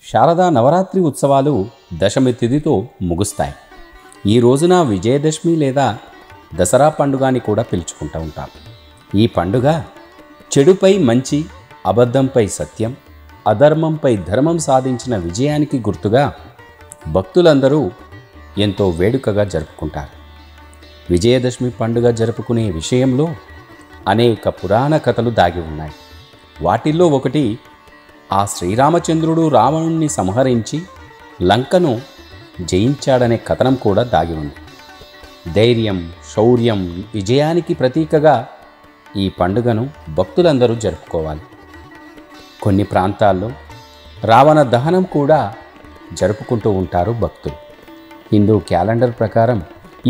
శారదా నవరాత్రి ఉత్సవాలు దశమి తిథితో ముగుస్తాయి. ఈ రోజున విజయదశమి లేదా దసరా పండుగ అని కూడా పిలుచుకుంటూ ఉంటాం. ఈ పండుగ చెడుపై మంచి, అబద్ధంపై సత్యం, అధర్మంపై ధర్మం సాధించిన విజయానికి గుర్తుగా భక్తులందరూ ఎంతో వేడుకగా జరుపుకుంటారు. విజయదశమి పండుగ జరుపుకునే విషయంలో అనేక పురాణ కథలు దాగి ఉన్నాయి. వాటిల్లో ఒకటి ఆ శ్రీరామచంద్రుడు రావణుణ్ణి సంహరించి లంకను జయించాడనే కథనం కూడా దాగి ఉంది. ధైర్యం, శౌర్యం, విజయానికి ప్రతీకగా ఈ పండుగను భక్తులందరూ జరుపుకోవాలి. కొన్ని ప్రాంతాల్లో రావణ దహనం కూడా జరుపుకుంటూ ఉంటారు భక్తులు. హిందూ క్యాలెండర్ ప్రకారం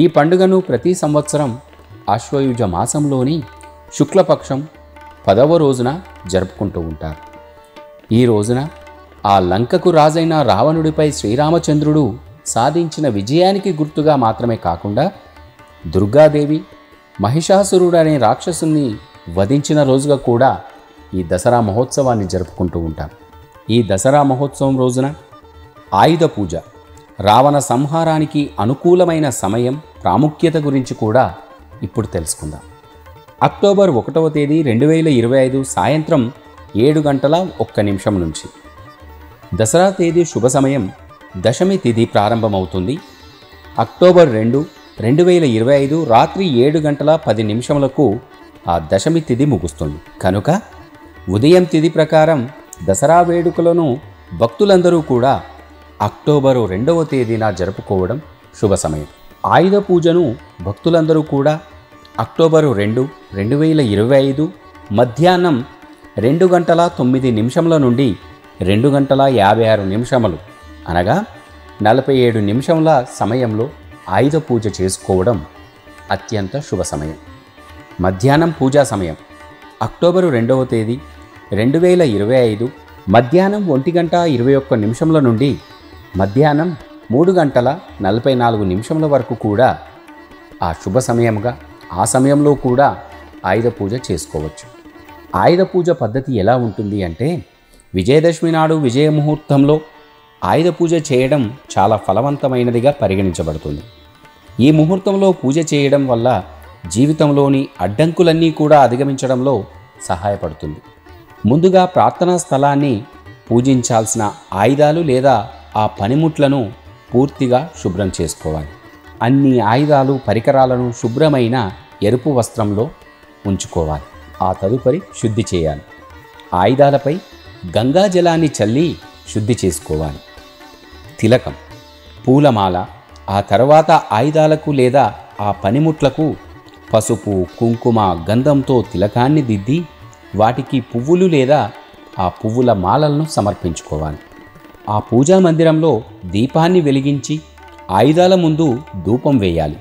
ఈ పండుగను ప్రతి సంవత్సరం ఆశ్వయుజ మాసంలోని శుక్లపక్షం 10వ రోజున జరుపుకుంటూ ఉంటారు. ఈ రోజున ఆ లంకకు రాజైన రావణుడిపై శ్రీరామచంద్రుడు సాధించిన విజయానికి గుర్తుగా మాత్రమే కాకుండా దుర్గాదేవి మహిషాసురుడు అనే రాక్షసుని వధించిన రోజుగా కూడా ఈ దసరా మహోత్సవాన్ని జరుపుకుంటూ ఉంటాం. ఈ దసరా మహోత్సవం రోజున ఆయుధ పూజ, రావణ సంహారానికి అనుకూలమైన సమయం, ప్రాముఖ్యత గురించి కూడా ఇప్పుడు తెలుసుకుందాం. అక్టోబర్ 1వ తేదీ 2025 సాయంత్రం 7:01 నుంచి దసరా తేదీ శుభ సమయం దశమి తిథి ప్రారంభమవుతుంది. అక్టోబర్ 2, 2025 రాత్రి 7:10 ఆ దశమి తిథి ముగుస్తుంది. కనుక ఉదయం తిథి ప్రకారం దసరా వేడుకలను భక్తులందరూ కూడా అక్టోబరు 2వ తేదీన జరుపుకోవడం శుభ సమయం. ఆయుధ పూజను భక్తులందరూ కూడా అక్టోబరు 2, 2025 మధ్యాహ్నం 2:09 నుండి 2:56 అనగా 47 నిమిషముల సమయంలో ఆయుధ పూజ చేసుకోవడం అత్యంత శుభ సమయం. మధ్యాహ్నం పూజా సమయం అక్టోబరు 2వ తేదీ 2025 మధ్యాహ్నం 1:21 నుండి మధ్యాహ్నం 3:44 వరకు కూడా ఆ శుభ సమయంగా ఆ సమయంలో కూడా ఆయుధ పూజ చేసుకోవచ్చు. ఆయుధ పూజ పద్ధతి ఎలా ఉంటుంది అంటే, విజయదశమి నాడు విజయ ముహూర్తంలో ఆయుధ పూజ చేయడం చాలా ఫలవంతమైనదిగా పరిగణించబడుతుంది. ఈ ముహూర్తంలో పూజ చేయడం వల్ల జీవితంలోని అడ్డంకులన్నీ కూడా అధిగమించడంలో సహాయపడుతుంది. ముందుగా ప్రార్థనా స్థలాన్ని పూజించాల్సిన ఆయుధాలు లేదా ఆ పనిముట్లను పూర్తిగా శుభ్రం చేసుకోవాలి. అన్ని ఆయుధాలు, పరికరాలను శుభ్రమైన ఎరుపు వస్త్రంలో ఉంచుకోవాలి. ఆ తదుపరి శుద్ధి చేయాలి. ఆయుధాలపై గంగా జలాన్ని చల్లి శుద్ధి చేసుకోవాలి. తిలకం, పూలమాల, ఆ తర్వాత ఆయుధాలకు లేదా ఆ పనిముట్లకు పసుపు, కుంకుమ, గంధంతో తిలకాన్ని దిద్ది వాటికి పువ్వులు లేదా ఆ పువ్వుల మాలలను సమర్పించుకోవాలి. ఆ పూజా మందిరంలో దీపాన్ని వెలిగించి ఆయుధాల ముందు ధూపం వేయాలి.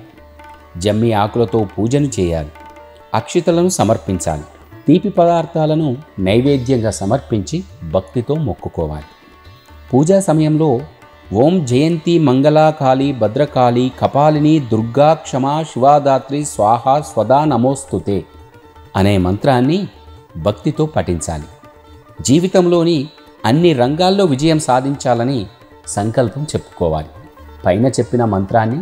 జమ్మి ఆకులతో పూజను చేయాలి. అక్షితలను సమర్పించాలి. తీపి పదార్థాలను నైవేద్యంగా సమర్పించి భక్తితో మొక్కుకోవాలి. పూజా సమయంలో ఓం జయంతి మంగళాకాళి భద్రకాళి కపాలిని దుర్గా క్షమా శివాదాత్రి స్వాహ స్వదా నమోస్తుతే అనే మంత్రాన్ని భక్తితో పఠించాలి. జీవితంలోని అన్ని రంగాల్లో విజయం సాధించాలని సంకల్పం చెప్పుకోవాలి. పైన చెప్పిన మంత్రాన్ని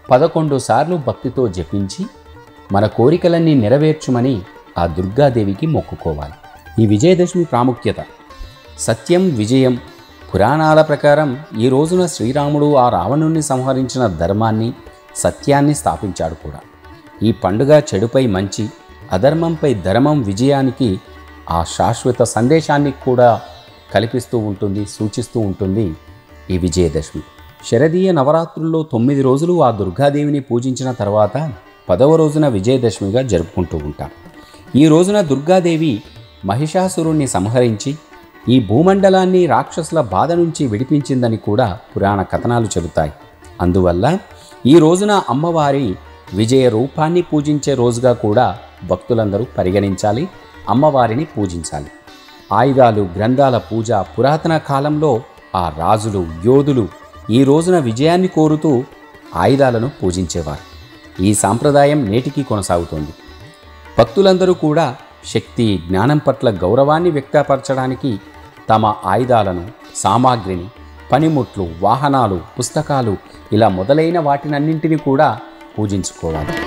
11 సార్లు భక్తితో జపించి మన కోరికలన్నీ నెరవేర్చుమని ఆ దుర్గాదేవికి మొక్కుకోవాలి. ఈ విజయదశమి ప్రాముఖ్యత సత్యం, విజయం. పురాణాల ప్రకారం ఈ రోజున శ్రీరాముడు ఆ రావణుణ్ణి సంహరించిన ధర్మాన్ని, సత్యాన్ని స్థాపించాడు కూడా. ఈ పండుగ చెడుపై మంచి, అధర్మంపై ధర్మం విజయానికి ఆ శాశ్వత సందేశాన్ని కూడా కల్పిస్తూ ఉంటుంది, సూచిస్తూ ఉంటుంది ఈ విజయదశమి. శరదీయ నవరాత్రుల్లో 9 రోజులు ఆ దుర్గాదేవిని పూజించిన తర్వాత 10వ రోజున విజయదశమిగా జరుపుకుంటూ ఉంటాం. ఈ రోజున దుర్గాదేవి మహిషాసురుణ్ణి సంహరించి ఈ భూమండలాన్ని రాక్షసుల బాధ నుంచి విడిపించిందని కూడా పురాణ కథనాలు చెబుతాయి. అందువల్ల ఈ రోజున అమ్మవారి విజయ రూపాన్ని పూజించే రోజుగా కూడా భక్తులందరూ పరిగణించాలి, అమ్మవారిని పూజించాలి. ఆయుధాలు, గ్రంథాల పూజ పురాతన కాలంలో ఆ రాజులు, యోధులు ఈ రోజున విజయాన్ని కోరుతూ ఆయుధాలను పూజించేవారు. ఈ సాంప్రదాయం నేటికి కొనసాగుతోంది. భక్తులందరూ కూడా శక్తి, జ్ఞానం పట్ల గౌరవాన్ని వ్యక్తపరచడానికి తమ ఆయుధాలను సామాగ్రిని, పనిముట్లు, వాహనాలు, పుస్తకాలు ఇలా మొదలైన వాటినన్నింటినీ కూడా పూజించుకోవాలి.